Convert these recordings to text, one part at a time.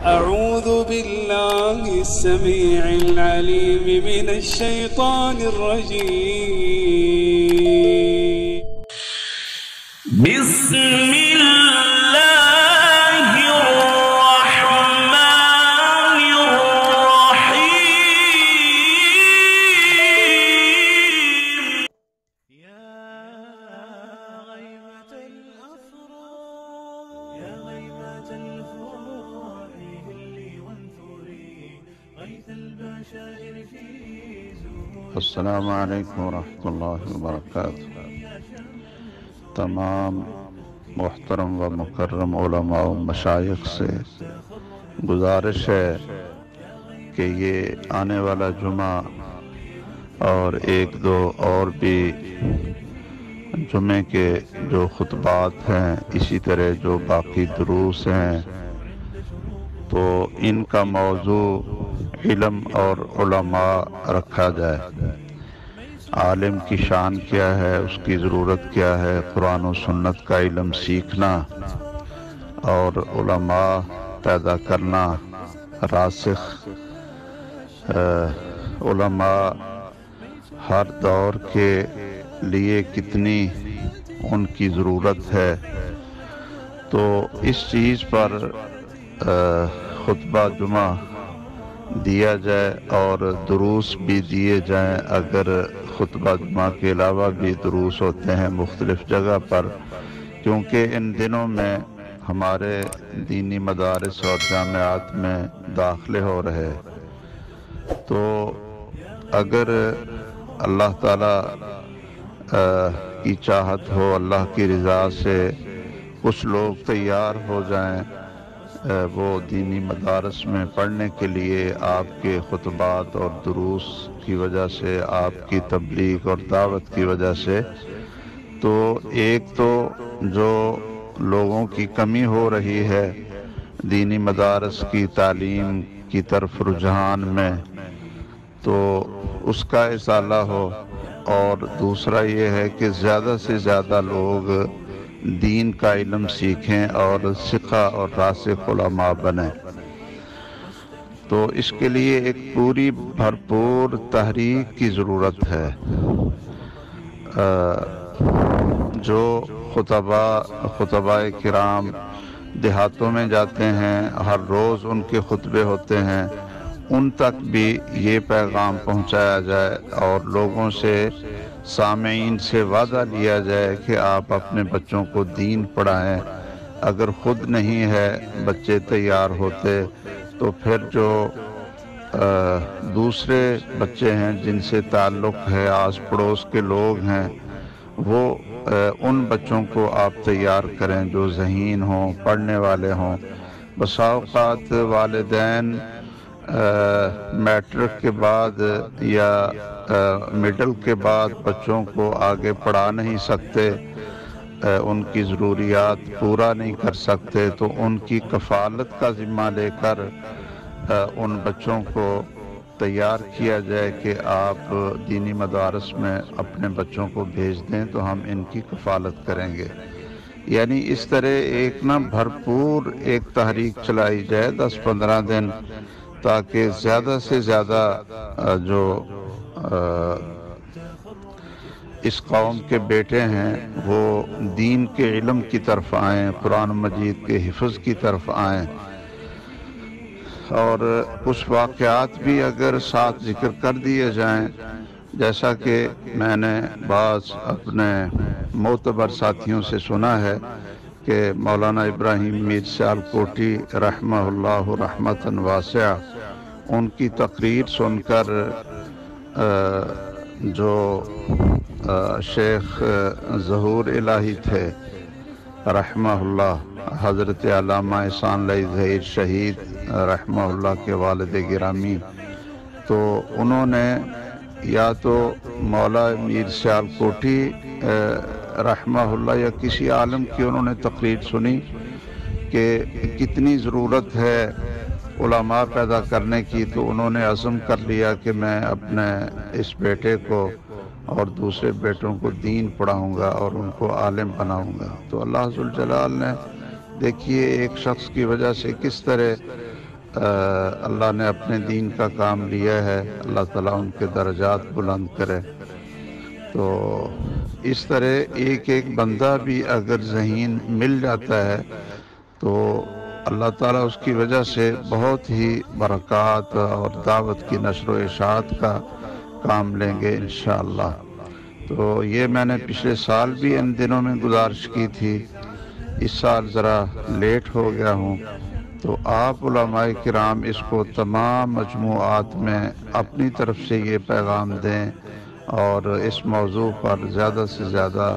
أعوذ بالله السميع العليم من الشيطان الرجيم. بسم الله الرحمن الرحيم. يا غيمة الأفراح يا غيمة الفرح هلي وانثري غيث البشائر في زهور. السلام علیکم ورحمۃ اللہ وبرکاتہ۔ تمام محترم و مکرم علماء و مشائخ سے گزارش ہے کہ یہ آنے والا جمعہ اور ایک دو اور بھی جمعے کے جو خطبات ہیں، اسی طرح جو باقی دروس ہیں، تو ان کا موضوع علم اور علماء رکھا جائے۔ عالم کی شان کیا ہے، اس کی ضرورت کیا ہے، قرآن و سنت کا علم سیکھنا اور علماء پیدا کرنا، راسخ علماء ہر دور کے لیے کتنی ان کی ضرورت ہے۔ تو اس چیز پر خطبہ جمعہ دیا جائے اور دروس بھی دیے جائیں۔ اگر خطبہ جمعہ کے علاوہ بھی دروس ہوتے ہیں مختلف جگہ پر، کیونکہ ان دنوں میں ہمارے دینی مدارس اور جامعات میں داخلے ہو رہے، تو اگر اللہ تعالیٰ کی چاہت ہو، اللہ کی رضا سے کچھ لوگ تیار ہو جائیں وہ دینی مدارس میں پڑھنے کے لیے، آپ کے خطبات اور دروس کی وجہ سے، آپ کی تبلیغ اور دعوت کی وجہ سے، تو ایک تو جو لوگوں کی کمی ہو رہی ہے دینی مدارس کی تعلیم کی طرف رجحان میں، تو اس کا ازالہ ہو، اور دوسرا یہ ہے کہ زیادہ سے زیادہ لوگ دین کا علم سیکھیں اور ثقہ اور راسخ علماء بنیں۔ تو اس کے لیے ایک پوری بھرپور تحریک کی ضرورت ہے۔ جو خطباء کرام دیہاتوں میں جاتے ہیں، ہر روز ان کے خطبے ہوتے ہیں، ان تک بھی یہ پیغام پہنچایا جائے اور لوگوں سے، سامعین سے وعدہ لیا جائے کہ آپ اپنے بچوں کو دین پڑھائیں۔ اگر خود نہیں ہے بچے تیار ہوتے تو پھر جو دوسرے بچے ہیں جن سے تعلق ہے، آس پڑوس کے لوگ ہیں، وہ ان بچوں کو آپ تیار کریں جو ذہین ہوں، پڑھنے والے ہوں۔ بسا اوقات والدین میٹرک کے بعد یا مڈل کے بعد بچوں کو آگے پڑھا نہیں سکتے، ان کی ضروریات پورا نہیں کر سکتے، تو ان کی کفالت کا ذمہ لے کر ان بچوں کو تیار کیا جائے کہ آپ دینی مدارس میں اپنے بچوں کو بھیج دیں تو ہم ان کی کفالت کریں گے۔ یعنی اس طرح ایک بھرپور ایک تحریک چلائی جائے 10-15 دن، تاکہ زیادہ سے زیادہ جو اس قوم کے بیٹے ہیں وہ دین کے علم کی طرف آئیں، قرآن مجید کے حفظ کی طرف آئیں۔ اور کچھ واقعات بھی اگر ساتھ ذکر کر دیے جائیں، جیسا کہ میں نے بعض اپنے معتبر ساتھیوں سے سنا ہے کہ مولانا ابراہیم میر سیالکوٹی رحمہ اللہ رحمتاً واسعہ، ان کی تقریر سن کر جو شیخ ظہور الہی تھے رحمہ اللہ، حضرت علامہ احسان اللہ ظہیر شہید رحمہ اللہ کے والد گرامی، تو انہوں نے یا تو مولا میر سیالکوٹی رحمہ اللہ یا کسی عالم کی انہوں نے تقریر سنی کہ کتنی ضرورت ہے علماء پیدا کرنے کی، تو انہوں نے عزم کر لیا کہ میں اپنے اس بیٹے کو اور دوسرے بیٹوں کو دین پڑھاؤں گا اور ان کو عالم بناؤں گا۔ تو اللہ ذوالجلال نے دیکھیے ایک شخص کی وجہ سے کس طرح اللہ نے اپنے دین کا کام لیا ہے، اللہ تعالیٰ ان کے درجات بلند کرے۔ تو اس طرح ایک ایک بندہ بھی اگر ذہین مل جاتا ہے تو اللہ تعالیٰ اس کی وجہ سے بہت ہی برکات اور دعوت کی نشر و اشاعت کا کام لیں گے انشاءاللہ۔ تو یہ میں نے پچھلے سال بھی ان دنوں میں گزارش کی تھی، اس سال ذرا لیٹ ہو گیا ہوں، تو آپ علماء کرام اس کو تمام مجموعات میں اپنی طرف سے یہ پیغام دیں اور اس موضوع پر زیادہ سے زیادہ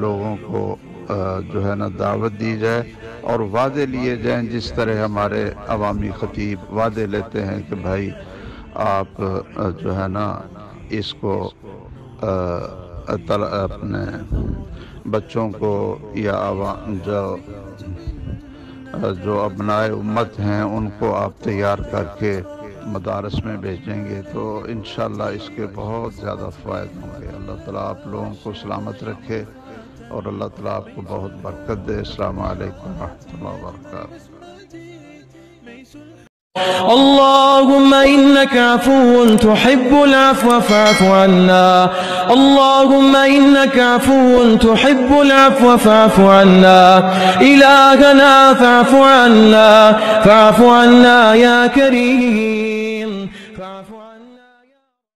لوگوں کو جو ہے نا دعوت دی جائے اور وعدے لیے جائیں، جس طرح ہمارے عوامی خطیب وعدے لیتے ہیں کہ بھائی آپ جو ہے نا اس کو اپنے بچوں کو یا جو ابنائے امت ہیں ان کو آپ تیار کر کے مدارس میں بھیجیں گے تو انشاءاللہ اس کے بہت زیادہ فوائد ہوں گے۔ اللہ تعالیٰ آپ لوگوں کو سلامت رکھے اور اللہ تعالیٰ آپ کو بہت برکت دے۔ السلام علیکم ورحمۃ اللہ وبرکاتہ۔ اللهم إنك عفو تحب العفو فاعف عنا، اللهم إنك عفو تحب العفو فاعف عنا، إلهنا فاعف عنا يا كريم.